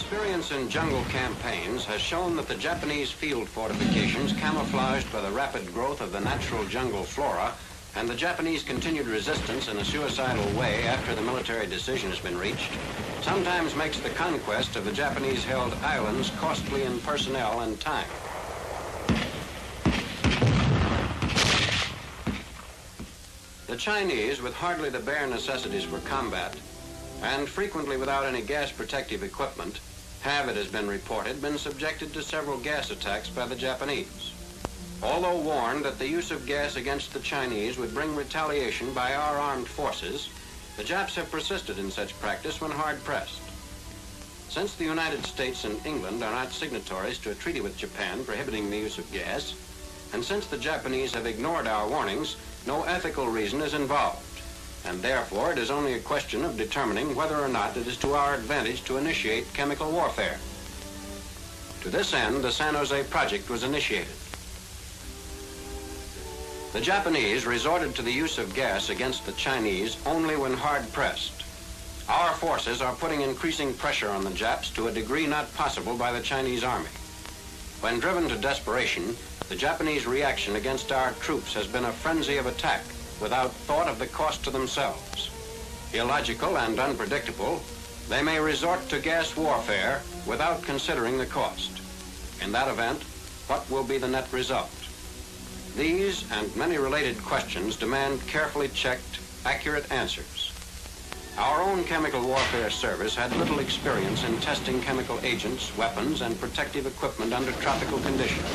Experience in jungle campaigns has shown that the Japanese field fortifications, camouflaged by the rapid growth of the natural jungle flora, and the Japanese continued resistance in a suicidal way after the military decision has been reached, sometimes makes the conquest of the Japanese-held islands costly in personnel and time. The Chinese, with hardly the bare necessities for combat, and frequently without any gas protective equipment, have, it has been reported, been subjected to several gas attacks by the Japanese. Although warned that the use of gas against the Chinese would bring retaliation by our armed forces, the Japs have persisted in such practice when hard pressed. Since the United States and England are not signatories to a treaty with Japan prohibiting the use of gas, and since the Japanese have ignored our warnings, no ethical reason is involved, and therefore it is only a question of determining whether or not it is to our advantage to initiate chemical warfare. To this end, the San Jose Project was initiated. The Japanese resorted to the use of gas against the Chinese only when hard pressed. Our forces are putting increasing pressure on the Japs to a degree not possible by the Chinese army. When driven to desperation, the Japanese reaction against our troops has been a frenzy of attack without thought of the cost to themselves. Illogical and unpredictable, they may resort to gas warfare without considering the cost. In that event, what will be the net result? These and many related questions demand carefully checked, accurate answers. Our own Chemical Warfare Service had little experience in testing chemical agents, weapons, and protective equipment under tropical conditions.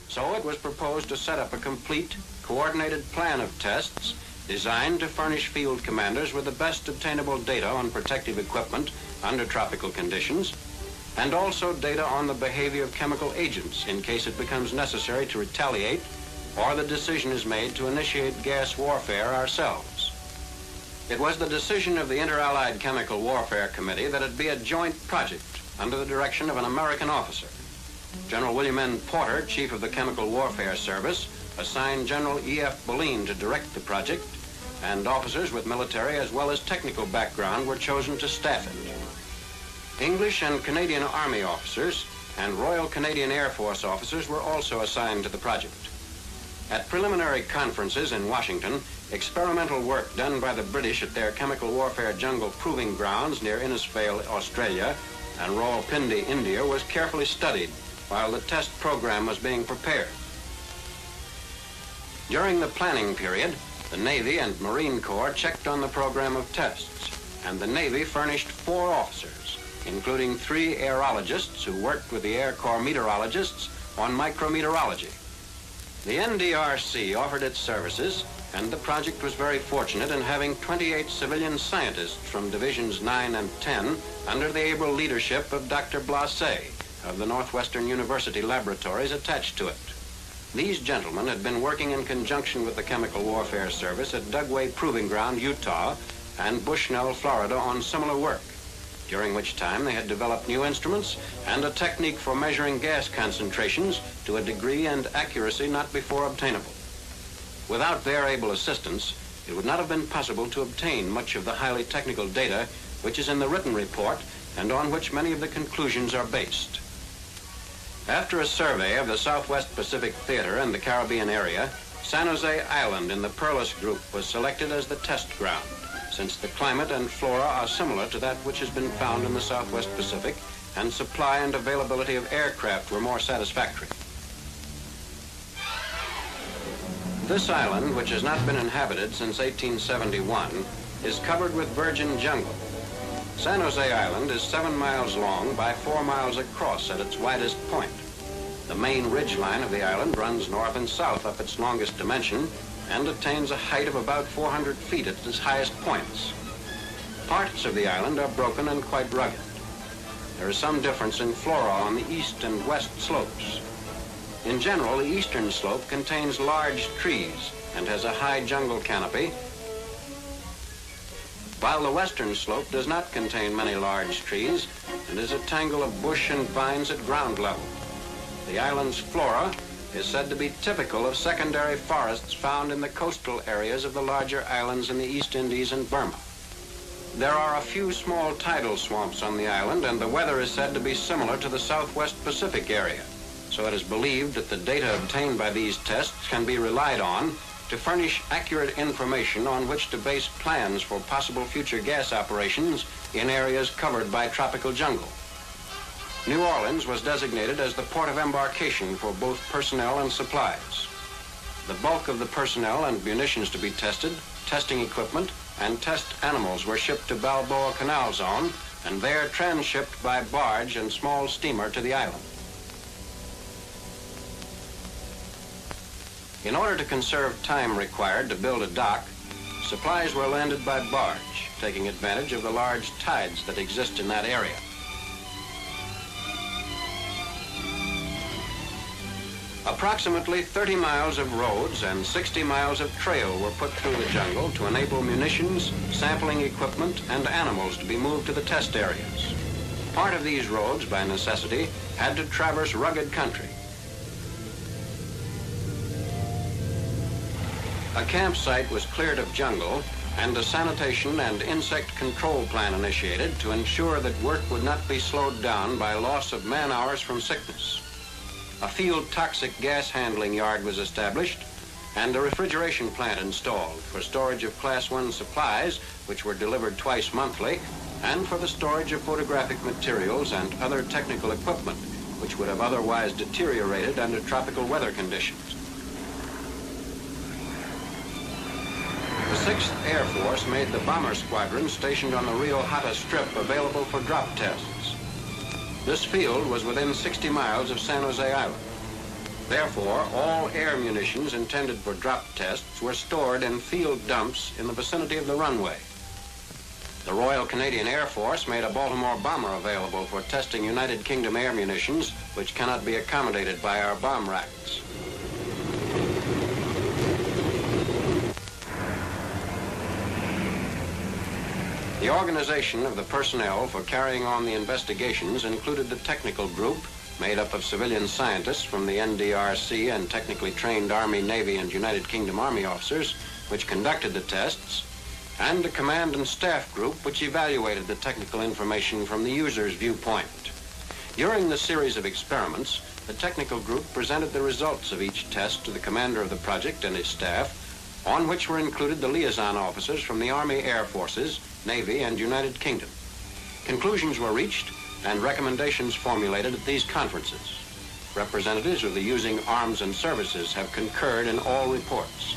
So it was proposed to set up a complete, coordinated plan of tests designed to furnish field commanders with the best obtainable data on protective equipment under tropical conditions, and also data on the behavior of chemical agents in case it becomes necessary to retaliate or the decision is made to initiate gas warfare ourselves. It was the decision of the Inter-Allied Chemical Warfare Committee that it be a joint project under the direction of an American officer. General William N. Porter, Chief of the Chemical Warfare Service, assigned General E.F. Bulletin to direct the project, and officers with military as well as technical background were chosen to staff it. English and Canadian Army officers and Royal Canadian Air Force officers were also assigned to the project. At preliminary conferences in Washington, experimental work done by the British at their chemical warfare jungle proving grounds near Innisfail, Australia, and Rawalpindi, India, was carefully studied while the test program was being prepared. During the planning period, the Navy and Marine Corps checked on the program of tests, and the Navy furnished 4 officers, including 3 aerologists who worked with the Air Corps meteorologists on micrometeorology. The NDRC offered its services, and the project was very fortunate in having 28 civilian scientists from Divisions 9 and 10 under the able leadership of Dr. Blasé of the Northwestern University laboratories attached to it. These gentlemen had been working in conjunction with the Chemical Warfare Service at Dugway Proving Ground, Utah, and Bushnell, Florida, on similar work, during which time they had developed new instruments and a technique for measuring gas concentrations to a degree and accuracy not before obtainable. Without their able assistance, it would not have been possible to obtain much of the highly technical data which is in the written report and on which many of the conclusions are based. After a survey of the Southwest Pacific Theater and the Caribbean area, San Jose Island in the Perlis Group was selected as the test ground, since the climate and flora are similar to that which has been found in the Southwest Pacific, and supply and availability of aircraft were more satisfactory. This island, which has not been inhabited since 1871, is covered with virgin jungle. San Jose Island is 7 miles long by 4 miles across at its widest point. The main ridgeline of the island runs north and south up its longest dimension and attains a height of about 400 feet at its highest points. Parts of the island are broken and quite rugged. There is some difference in flora on the east and west slopes. In general, the eastern slope contains large trees and has a high jungle canopy, while the western slope does not contain many large trees and is a tangle of bush and vines at ground level. The island's flora is said to be typical of secondary forests found in the coastal areas of the larger islands in the East Indies and Burma. There are a few small tidal swamps on the island, and the weather is said to be similar to the Southwest Pacific area. So it is believed that the data obtained by these tests can be relied on to furnish accurate information on which to base plans for possible future gas operations in areas covered by tropical jungle. New Orleans was designated as the port of embarkation for both personnel and supplies. The bulk of the personnel and munitions to be tested, testing equipment, and test animals were shipped to Balboa Canal Zone and there transshipped by barge and small steamer to the island. In order to conserve time required to build a dock, supplies were landed by barge, taking advantage of the large tides that exist in that area. Approximately 30 miles of roads and 60 miles of trail were put through the jungle to enable munitions, sampling equipment, and animals to be moved to the test areas. Part of these roads, by necessity, had to traverse rugged country. A campsite was cleared of jungle and a sanitation and insect control plan initiated to ensure that work would not be slowed down by loss of man-hours from sickness. A field toxic gas handling yard was established and a refrigeration plant installed for storage of Class 1 supplies, which were delivered twice monthly, and for the storage of photographic materials and other technical equipment, which would have otherwise deteriorated under tropical weather conditions. The 6th Air Force made the bomber squadron stationed on the Rio Hatta Strip available for drop tests. This field was within 60 miles of San Jose Island. Therefore, all air munitions intended for drop tests were stored in field dumps in the vicinity of the runway. The Royal Canadian Air Force made a Baltimore bomber available for testing United Kingdom air munitions, which cannot be accommodated by our bomb racks. The organization of the personnel for carrying on the investigations included the technical group, made up of civilian scientists from the NDRC and technically trained Army, Navy, and United Kingdom Army officers, which conducted the tests, and a command and staff group which evaluated the technical information from the user's viewpoint. During the series of experiments, the technical group presented the results of each test to the commander of the project and his staff, on which were included the liaison officers from the Army Air Forces, Navy, and United Kingdom. Conclusions were reached and recommendations formulated at these conferences. Representatives of the using arms and services have concurred in all reports.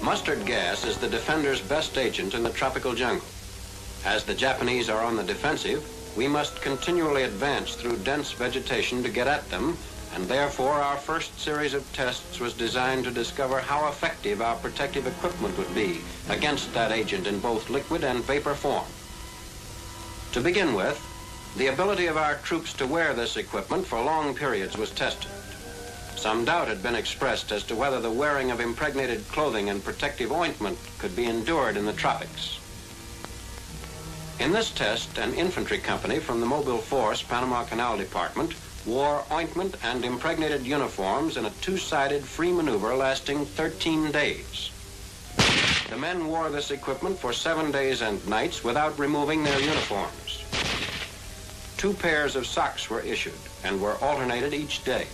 Mustard gas is the defender's best agent in the tropical jungle. As the Japanese are on the defensive, we must continually advance through dense vegetation to get at them, and therefore our first series of tests was designed to discover how effective our protective equipment would be against that agent in both liquid and vapor form. To begin with, the ability of our troops to wear this equipment for long periods was tested. Some doubt had been expressed as to whether the wearing of impregnated clothing and protective ointment could be endured in the tropics. In this test, an infantry company from the Mobile Force Panama Canal Department wore ointment and impregnated uniforms in a two-sided free maneuver lasting 13 days. The men wore this equipment for 7 days and nights without removing their uniforms. 2 pairs of socks were issued and were alternated each day.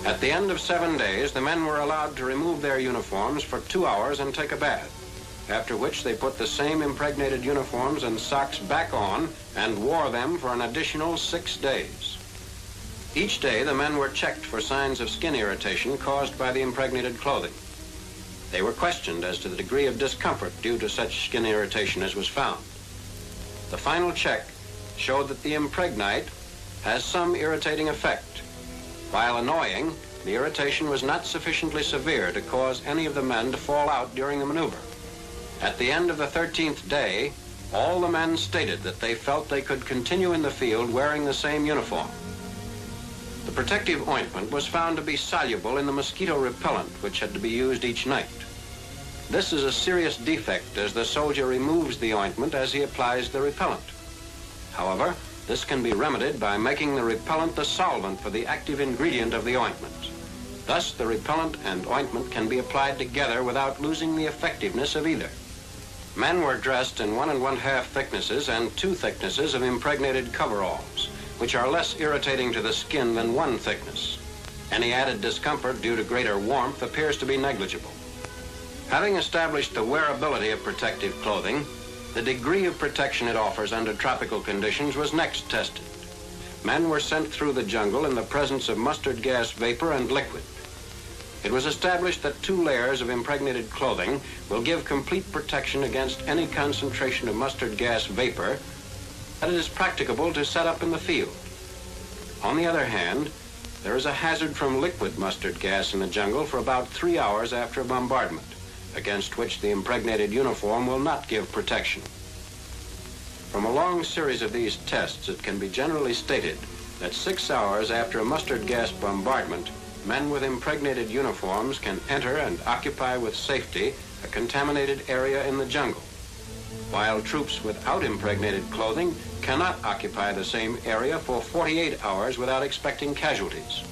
At the end of 7 days, the men were allowed to remove their uniforms for 2 hours and take a bath, after which they put the same impregnated uniforms and socks back on and wore them for an additional 6 days. Each day, the men were checked for signs of skin irritation caused by the impregnated clothing. They were questioned as to the degree of discomfort due to such skin irritation as was found. The final check showed that the impregnite has some irritating effect. While annoying, the irritation was not sufficiently severe to cause any of the men to fall out during the maneuver. At the end of the 13th day, all the men stated that they felt they could continue in the field wearing the same uniform. The protective ointment was found to be soluble in the mosquito repellent, which had to be used each night. This is a serious defect, as the soldier removes the ointment as he applies the repellent. However, this can be remedied by making the repellent the solvent for the active ingredient of the ointment. Thus, the repellent and ointment can be applied together without losing the effectiveness of either. Men were dressed in 1 1/2 thicknesses and 2 thicknesses of impregnated coveralls, which are less irritating to the skin than 1 thickness. Any added discomfort due to greater warmth appears to be negligible. Having established the wearability of protective clothing, the degree of protection it offers under tropical conditions was next tested. Men were sent through the jungle in the presence of mustard gas vapor and liquid. It was established that 2 layers of impregnated clothing will give complete protection against any concentration of mustard gas vapor that it is practicable to set up in the field. On the other hand, there is a hazard from liquid mustard gas in the jungle for about 3 hours after a bombardment, against which the impregnated uniform will not give protection. From a long series of these tests, it can be generally stated that 6 hours after a mustard gas bombardment, men with impregnated uniforms can enter and occupy with safety a contaminated area in the jungle, while troops without impregnated clothing cannot occupy the same area for 48 hours without expecting casualties.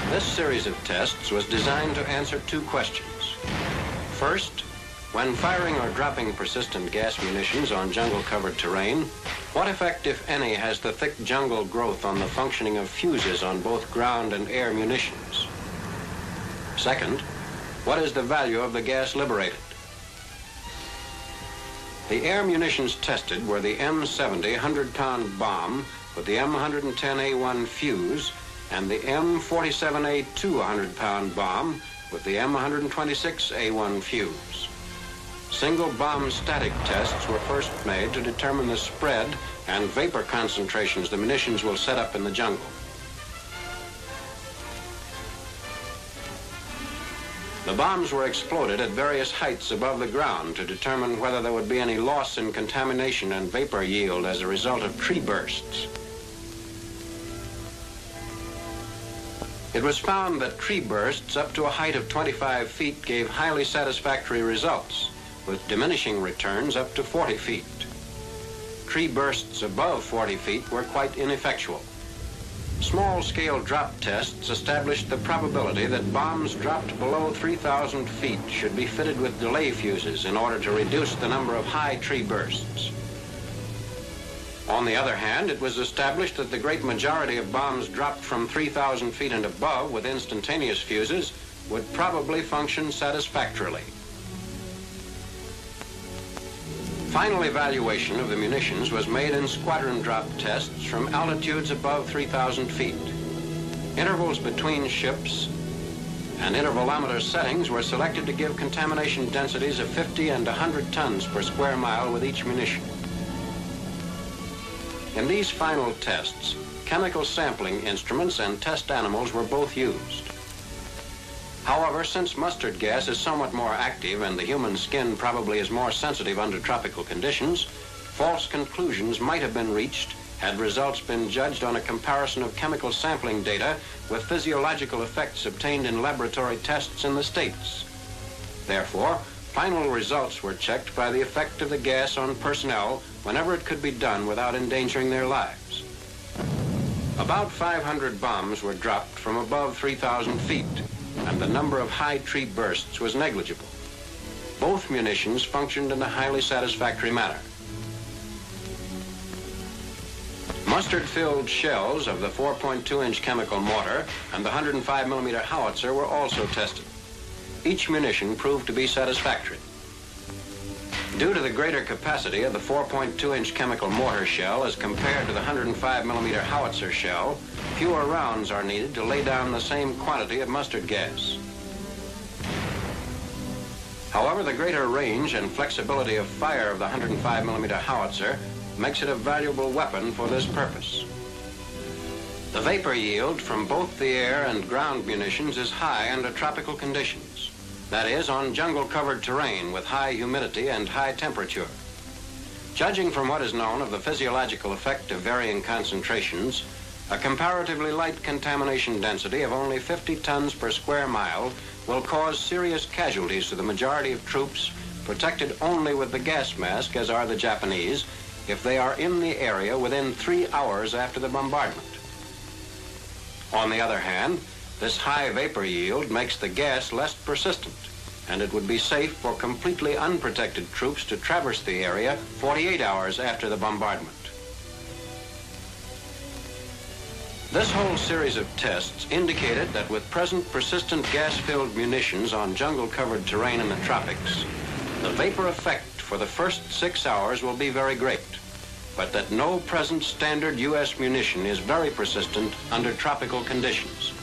This series of tests was designed to answer 2 questions. First, when firing or dropping persistent gas munitions on jungle-covered terrain, what effect, if any, has the thick jungle growth on the functioning of fuses on both ground and air munitions? Second, what is the value of the gas liberated? The air munitions tested were the M70 100-pound bomb with the M110A1 fuse and the M47A2 100-pound bomb with the M126A1 fuse. Single bomb static tests were first made to determine the spread and vapor concentrations the munitions will set up in the jungle. The bombs were exploded at various heights above the ground to determine whether there would be any loss in contamination and vapor yield as a result of tree bursts. It was found that tree bursts up to a height of 25 feet gave highly satisfactory results, with diminishing returns up to 40 feet. Tree bursts above 40 feet were quite ineffectual. Small-scale drop tests established the probability that bombs dropped below 3,000 feet should be fitted with delay fuses in order to reduce the number of high tree bursts. On the other hand, it was established that the great majority of bombs dropped from 3,000 feet and above with instantaneous fuses would probably function satisfactorily. Final evaluation of the munitions was made in squadron drop tests from altitudes above 3,000 feet. Intervals between ships and intervalometer settings were selected to give contamination densities of 50 and 100 tons per square mile with each munition. In these final tests, chemical sampling instruments and test animals were both used. However, since mustard gas is somewhat more active and the human skin probably is more sensitive under tropical conditions, false conclusions might have been reached had results been judged on a comparison of chemical sampling data with physiological effects obtained in laboratory tests in the States. Therefore, final results were checked by the effect of the gas on personnel whenever it could be done without endangering their lives. About 500 bombs were dropped from above 3,000 feet, and the number of high tree bursts was negligible. Both munitions functioned in a highly satisfactory manner. Mustard-filled shells of the 4.2-inch chemical mortar and the 105mm howitzer were also tested. Each munition proved to be satisfactory. Due to the greater capacity of the 4.2-inch chemical mortar shell as compared to the 105mm howitzer shell, fewer rounds are needed to lay down the same quantity of mustard gas. However, the greater range and flexibility of fire of the 105mm howitzer makes it a valuable weapon for this purpose. The vapor yield from both the air and ground munitions is high under tropical conditions. That is, on jungle-covered terrain with high humidity and high temperature. Judging from what is known of the physiological effect of varying concentrations, a comparatively light contamination density of only 50 tons per square mile will cause serious casualties to the majority of troops protected only with the gas mask, as are the Japanese, if they are in the area within 3 hours after the bombardment. On the other hand, this high vapor yield makes the gas less persistent, and it would be safe for completely unprotected troops to traverse the area 48 hours after the bombardment. This whole series of tests indicated that with present persistent gas-filled munitions on jungle-covered terrain in the tropics, the vapor effect for the first 6 hours will be very great, but that no present standard U.S. munition is very persistent under tropical conditions.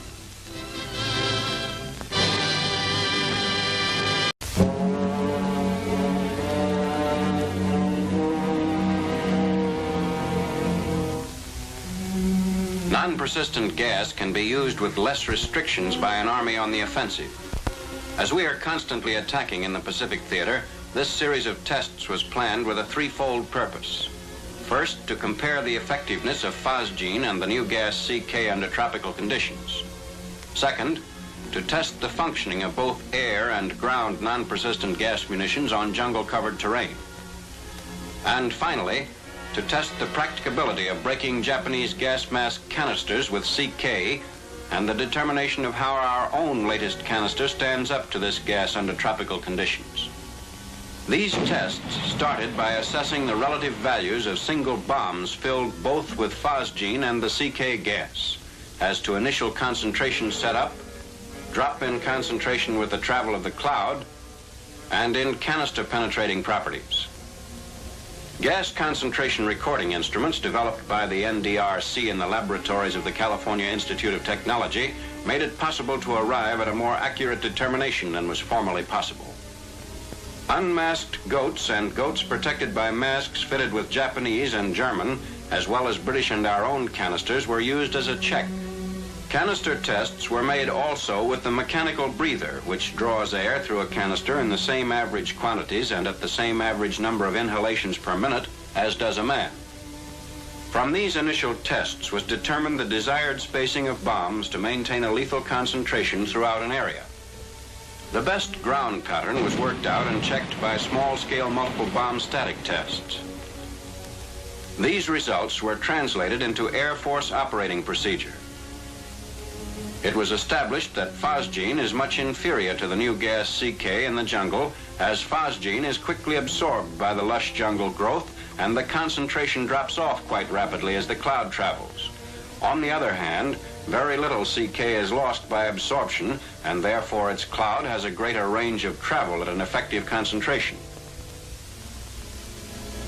Non-persistent gas can be used with less restrictions by an army on the offensive. As we are constantly attacking in the Pacific Theater, this series of tests was planned with a threefold purpose. First, to compare the effectiveness of phosgene and the new gas CK under tropical conditions. Second, to test the functioning of both air and ground non-persistent gas munitions on jungle-covered terrain. And finally, to test the practicability of breaking Japanese gas mask canisters with CK and the determination of how our own latest canister stands up to this gas under tropical conditions. These tests started by assessing the relative values of single bombs filled both with phosgene and the CK gas as to initial concentration setup, drop-in concentration with the travel of the cloud, and in canister penetrating properties. Gas concentration recording instruments developed by the NDRC in the laboratories of the California Institute of Technology made it possible to arrive at a more accurate determination than was formerly possible. Unmasked goats and goats protected by masks fitted with Japanese and German, as well as British and our own canisters, were used as a check. Canister tests were made also with the mechanical breather, which draws air through a canister in the same average quantities and at the same average number of inhalations per minute as does a man. From these initial tests was determined the desired spacing of bombs to maintain a lethal concentration throughout an area. The best ground pattern was worked out and checked by small-scale multiple bomb static tests. These results were translated into Air Force operating procedure. It was established that phosgene is much inferior to the new gas CK in the jungle, as phosgene is quickly absorbed by the lush jungle growth and the concentration drops off quite rapidly as the cloud travels. On the other hand, very little CK is lost by absorption, and therefore its cloud has a greater range of travel at an effective concentration.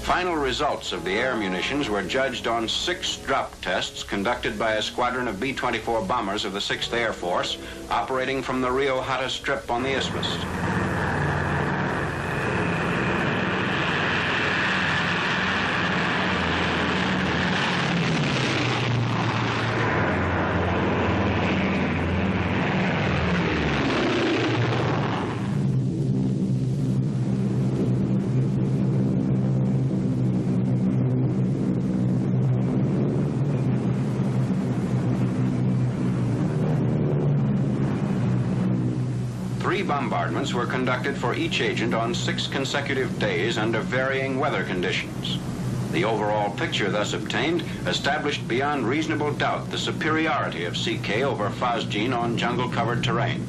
Final results of the air munitions were judged on 6 drop tests conducted by a squadron of B-24 bombers of the 6th Air Force operating from the Rio Hatta Strip on the Isthmus. Bombardments were conducted for each agent on 6 consecutive days under varying weather conditions. The overall picture thus obtained established beyond reasonable doubt the superiority of CK over phosgene on jungle-covered terrain.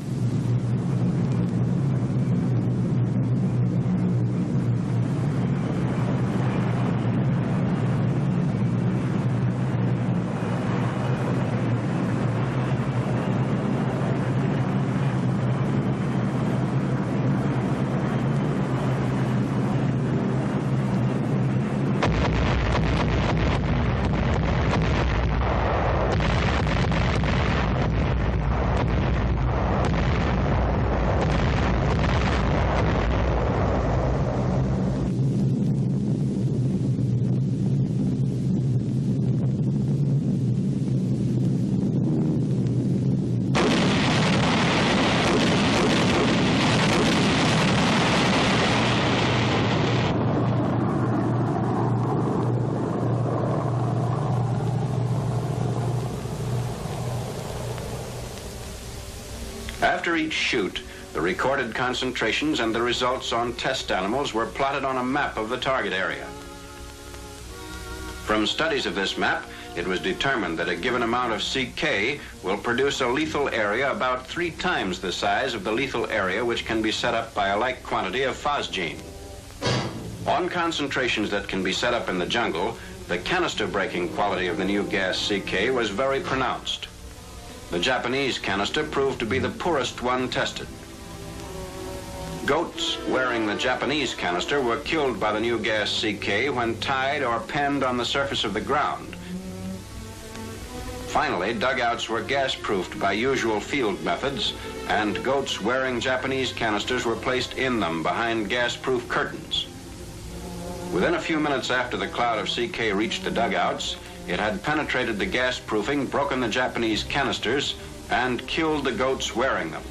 After each shoot, the recorded concentrations and the results on test animals were plotted on a map of the target area. From studies of this map, it was determined that a given amount of CK will produce a lethal area about 3 times the size of the lethal area which can be set up by a like quantity of phosgene. On concentrations that can be set up in the jungle, the canister breaking quality of the new gas CK was very pronounced. The Japanese canister proved to be the poorest one tested. Goats wearing the Japanese canister were killed by the new gas CK when tied or penned on the surface of the ground. Finally, dugouts were gas-proofed by usual field methods, and goats wearing Japanese canisters were placed in them behind gas-proof curtains. Within a few minutes after the cloud of CK reached the dugouts, it had penetrated the gas proofing, broken the Japanese canisters, and killed the goats wearing them.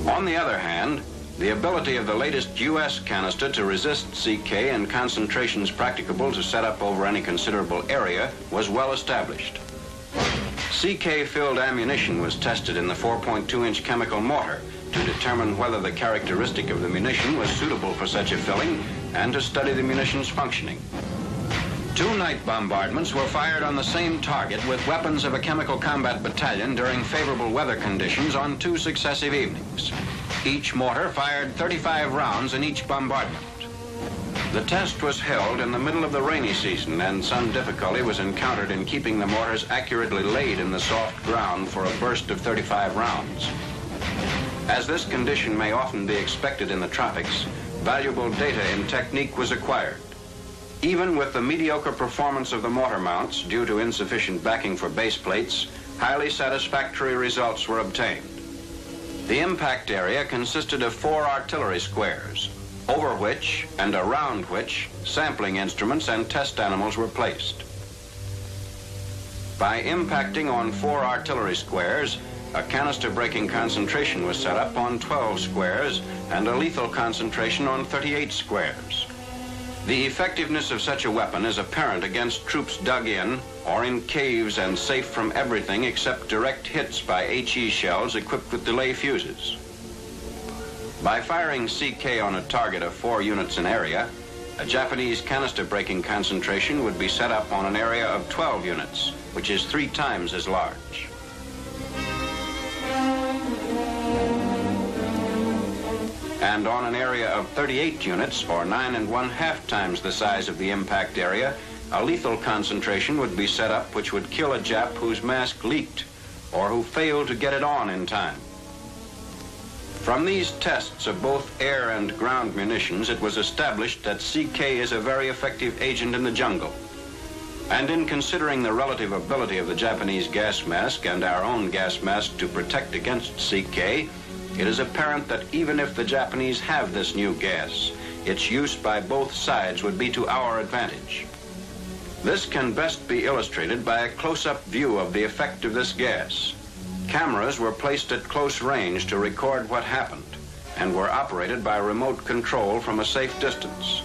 On the other hand, the ability of the latest U.S. canister to resist CK in concentrations practicable to set up over any considerable area was well established. CK-filled ammunition was tested in the 4.2-inch chemical mortar to determine whether the characteristic of the munition was suitable for such a filling and to study the munition's functioning. 2 night bombardments were fired on the same target with weapons of a chemical combat battalion during favorable weather conditions on 2 successive evenings. Each mortar fired 35 rounds in each bombardment. The test was held in the middle of the rainy season, and some difficulty was encountered in keeping the mortars accurately laid in the soft ground for a burst of 35 rounds. As this condition may often be expected in the tropics, valuable data in technique was acquired. Even with the mediocre performance of the mortar mounts due to insufficient backing for base plates, highly satisfactory results were obtained. The impact area consisted of 4 artillery squares, over which and around which sampling instruments and test animals were placed. By impacting on 4 artillery squares, a canister breaking concentration was set up on 12 squares and a lethal concentration on 38 squares. The effectiveness of such a weapon is apparent against troops dug in or in caves and safe from everything except direct hits by HE shells equipped with delay fuses. By firing CK on a target of 4 units in area, a Japanese canister breaking concentration would be set up on an area of 12 units, which is 3 times as large. And on an area of 38 units, or 9 1/2 times the size of the impact area, a lethal concentration would be set up which would kill a Jap whose mask leaked or who failed to get it on in time. From these tests of both air and ground munitions, it was established that CK is a very effective agent in the jungle. And in considering the relative ability of the Japanese gas mask and our own gas mask to protect against CK, it is apparent that even if the Japanese have this new gas, its use by both sides would be to our advantage. This can best be illustrated by a close-up view of the effect of this gas. Cameras were placed at close range to record what happened and were operated by remote control from a safe distance.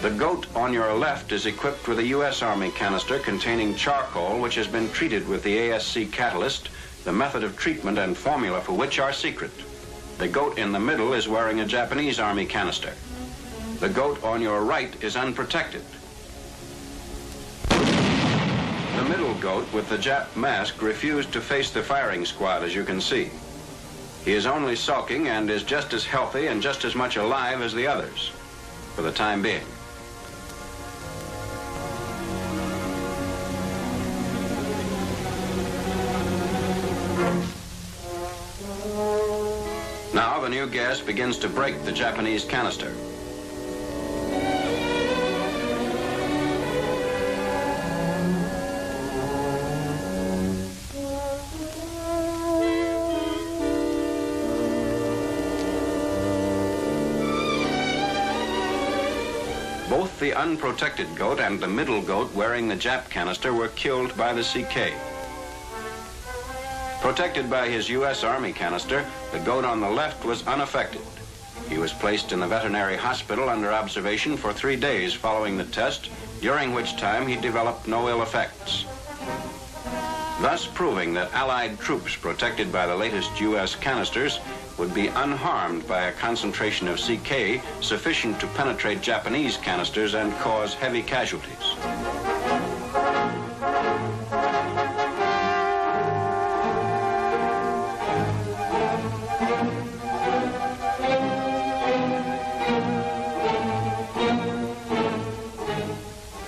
The goat on your left is equipped with a U.S. Army canister containing charcoal which has been treated with the ASC catalyst, the method of treatment and formula for which are secret. The goat in the middle is wearing a Japanese Army canister. The goat on your right is unprotected. The middle goat with the Jap mask refused to face the firing squad, as you can see. He is only sulking and is just as healthy and just as much alive as the others, for the time being. Now the new gas begins to break the Japanese canister. Both the unprotected goat and the middle goat wearing the Jap canister were killed by the CK. Protected by his U.S. Army canister, the goat on the left was unaffected. He was placed in the veterinary hospital under observation for 3 days following the test, during which time he developed no ill effects. thus proving that Allied troops protected by the latest U.S. canisters would be unharmed by a concentration of CK sufficient to penetrate Japanese canisters and cause heavy casualties.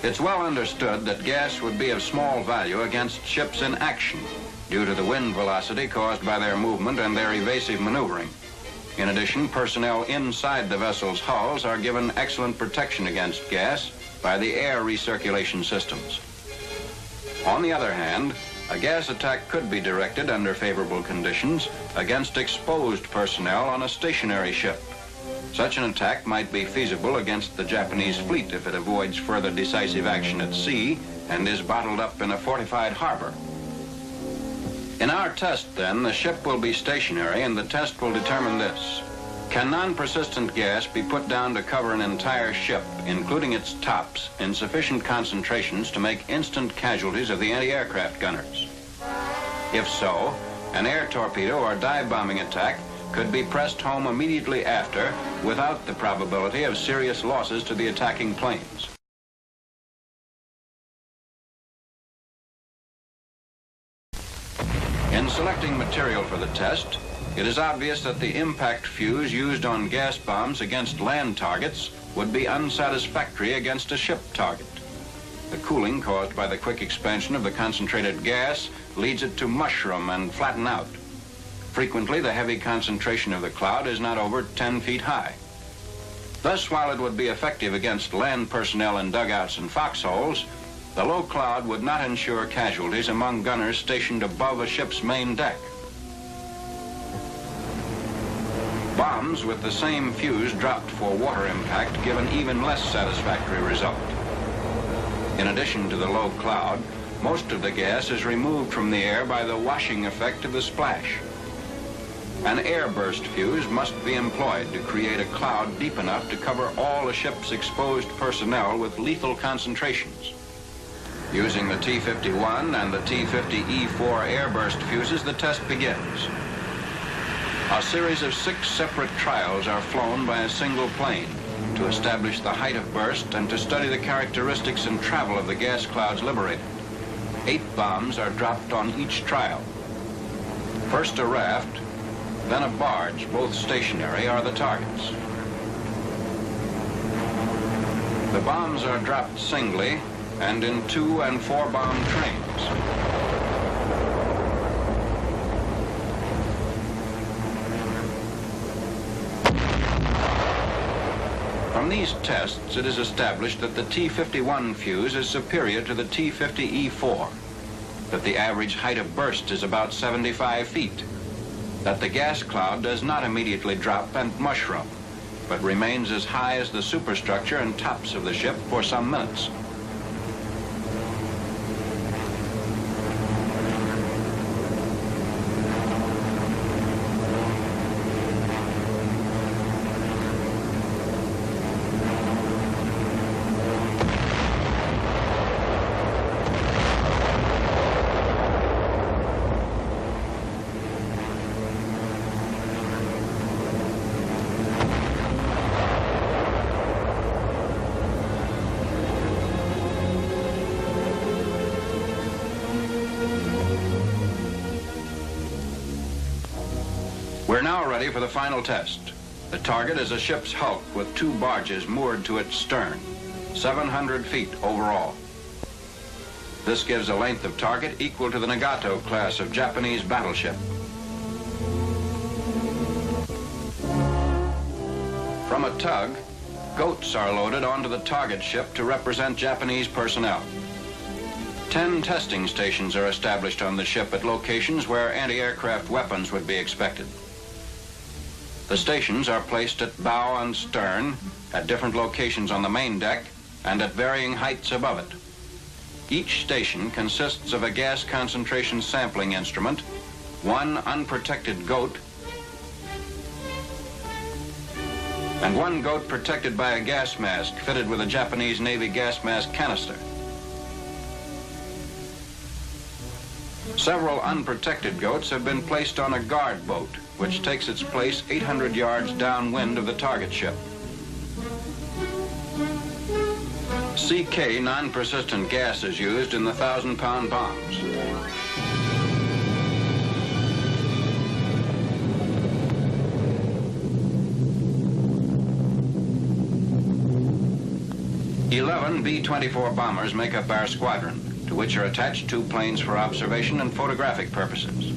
It's well understood that gas would be of small value against ships in action due to the wind velocity caused by their movement and their evasive maneuvering. In addition, personnel inside the vessel's hulls are given excellent protection against gas by the air recirculation systems. On the other hand, a gas attack could be directed under favorable conditions against exposed personnel on a stationary ship. Such an attack might be feasible against the Japanese fleet if it avoids further decisive action at sea and is bottled up in a fortified harbor. In our test, then, the ship will be stationary, and the test will determine this. Can non-persistent gas be put down to cover an entire ship, including its tops, in sufficient concentrations to make instant casualties of the anti-aircraft gunners? If so, an air torpedo or dive bombing attack could be pressed home immediately after without the probability of serious losses to the attacking planes. In selecting material for the test, it is obvious that the impact fuse used on gas bombs against land targets would be unsatisfactory against a ship target. The cooling caused by the quick expansion of the concentrated gas leads it to mushroom and flatten out. Frequently, the heavy concentration of the cloud is not over 10 feet high. Thus, while it would be effective against land personnel in dugouts and foxholes, the low cloud would not ensure casualties among gunners stationed above a ship's main deck. Bombs with the same fuse dropped for water impact give an even less satisfactory result. In addition to the low cloud, most of the gas is removed from the air by the washing effect of the splash. An airburst fuse must be employed to create a cloud deep enough to cover all the ship's exposed personnel with lethal concentrations. Using the T-51 and the T-50E4 airburst fuses, the test begins. A series of 6 separate trials are flown by a single plane to establish the height of burst and to study the characteristics and travel of the gas clouds liberated. 8 bombs are dropped on each trial. First a raft, then a barge, both stationary, are the targets. The bombs are dropped singly and in 2- and 4-bomb trains. From these tests, it is established that the T-51 fuse is superior to the T-50E4, that the average height of burst is about 75 feet, that the gas cloud does not immediately drop and mushroom, but remains as high as the superstructure and tops of the ship for some minutes. We're now ready for the final test. The target is a ship's hulk with 2 barges moored to its stern, 700 feet overall. This gives a length of target equal to the Nagato class of Japanese battleship. From a tug, goats are loaded onto the target ship to represent Japanese personnel. 10 testing stations are established on the ship at locations where anti-aircraft weapons would be expected. The stations are placed at bow and stern, at different locations on the main deck, and at varying heights above it. Each station consists of a gas concentration sampling instrument, 1 unprotected goat, and 1 goat protected by a gas mask fitted with a Japanese Navy gas mask canister. Several unprotected goats have been placed on a guard boat, which takes its place 800 yards downwind of the target ship. CK non-persistent gas is used in the 1,000-pound bombs. "11 B-24 bombers make up our squadron, to which are attached 2 planes for observation and photographic purposes.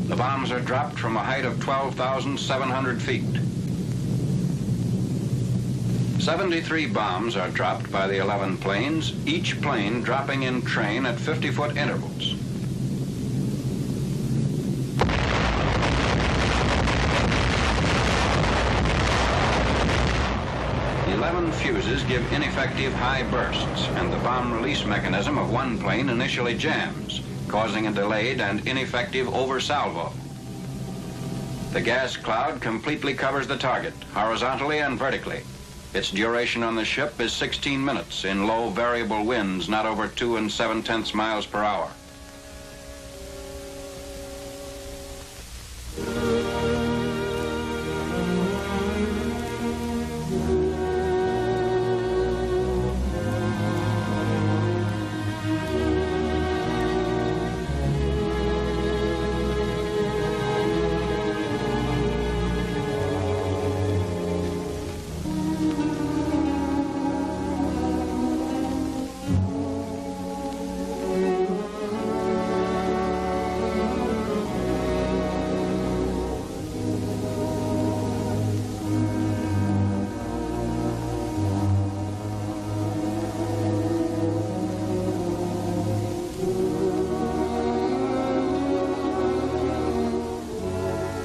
The bombs are dropped from a height of 12,700 feet. 73 bombs are dropped by the 11 planes, each plane dropping in train at 50-foot intervals. The 11 fuses give ineffective high bursts, and the bomb release mechanism of one plane initially jams, causing a delayed and ineffective oversalvo. The gas cloud completely covers the target, horizontally and vertically. Its duration on the ship is 16 minutes in low variable winds not over 2 7/10 miles per hour.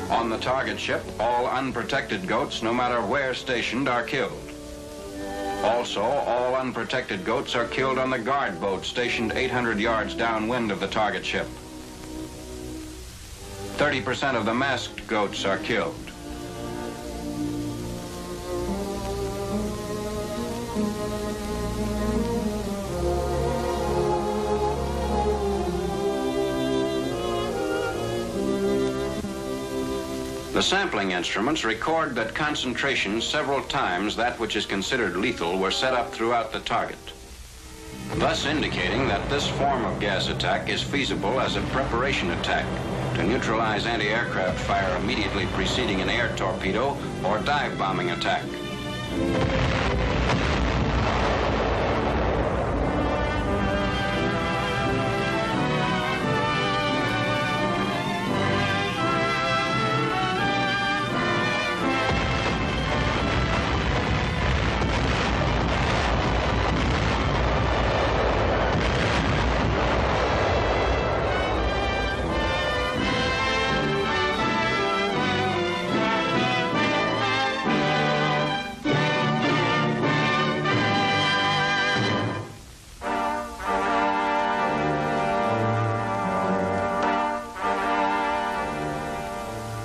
On the target ship, all unprotected goats, no matter where stationed, are killed. Also, all unprotected goats are killed on the guard boat stationed 800 yards downwind of the target ship. 30% of the masked goats are killed. The sampling instruments record that concentrations several times that which is considered lethal were set up throughout the target, thus indicating that this form of gas attack is feasible as a preparation attack to neutralize anti-aircraft fire immediately preceding an air torpedo or dive bombing attack.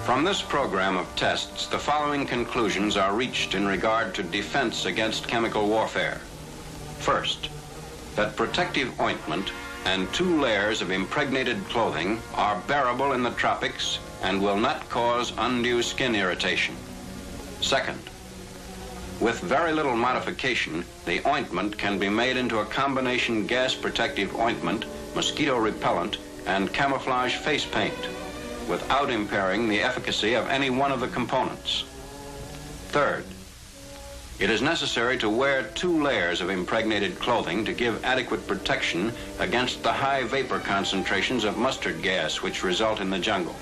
From this program of tests, the following conclusions are reached in regard to defense against chemical warfare. First, that protective ointment and 2 layers of impregnated clothing are bearable in the tropics and will not cause undue skin irritation. Second, with very little modification, the ointment can be made into a combination gas protective ointment, mosquito repellent, and camouflage face paint, without impairing the efficacy of any one of the components. Third, it is necessary to wear 2 layers of impregnated clothing to give adequate protection against the high vapor concentrations of mustard gas which result in the jungle.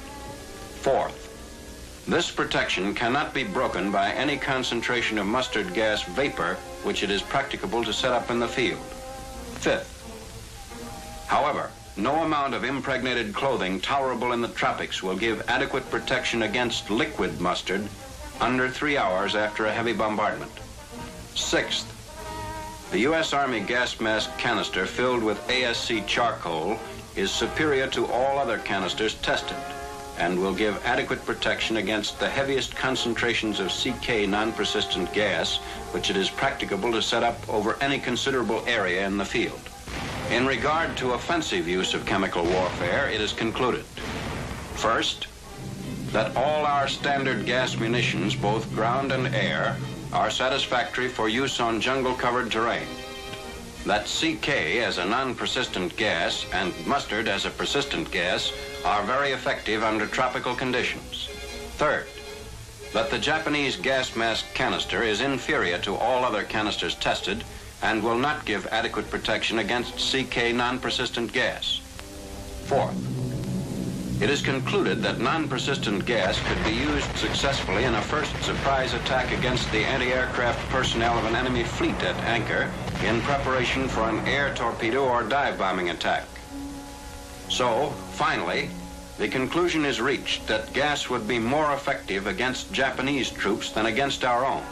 Fourth, this protection cannot be broken by any concentration of mustard gas vapor which it is practicable to set up in the field. Fifth, however, no amount of impregnated clothing tolerable in the tropics will give adequate protection against liquid mustard under 3 hours after a heavy bombardment. Sixth, The U.S. Army gas mask canister filled with ASC charcoal is superior to all other canisters tested and will give adequate protection against the heaviest concentrations of CK non-persistent gas, which it is practicable to set up over any considerable area in the field. In regard to offensive use of chemical warfare, it is concluded, first, that all our standard gas munitions, both ground and air, are satisfactory for use on jungle-covered terrain. That CK as a non-persistent gas and mustard as a persistent gas are very effective under tropical conditions. Third, that the Japanese gas mask canister is inferior to all other canisters tested and will not give adequate protection against CK non-persistent gas. Fourth, it is concluded that non-persistent gas could be used successfully in a first surprise attack against the anti-aircraft personnel of an enemy fleet at anchor in preparation for an air torpedo or dive bombing attack. So, finally, the conclusion is reached that gas would be more effective against Japanese troops than against our own,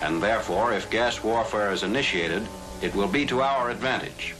and therefore, if gas warfare is initiated, it will be to our advantage.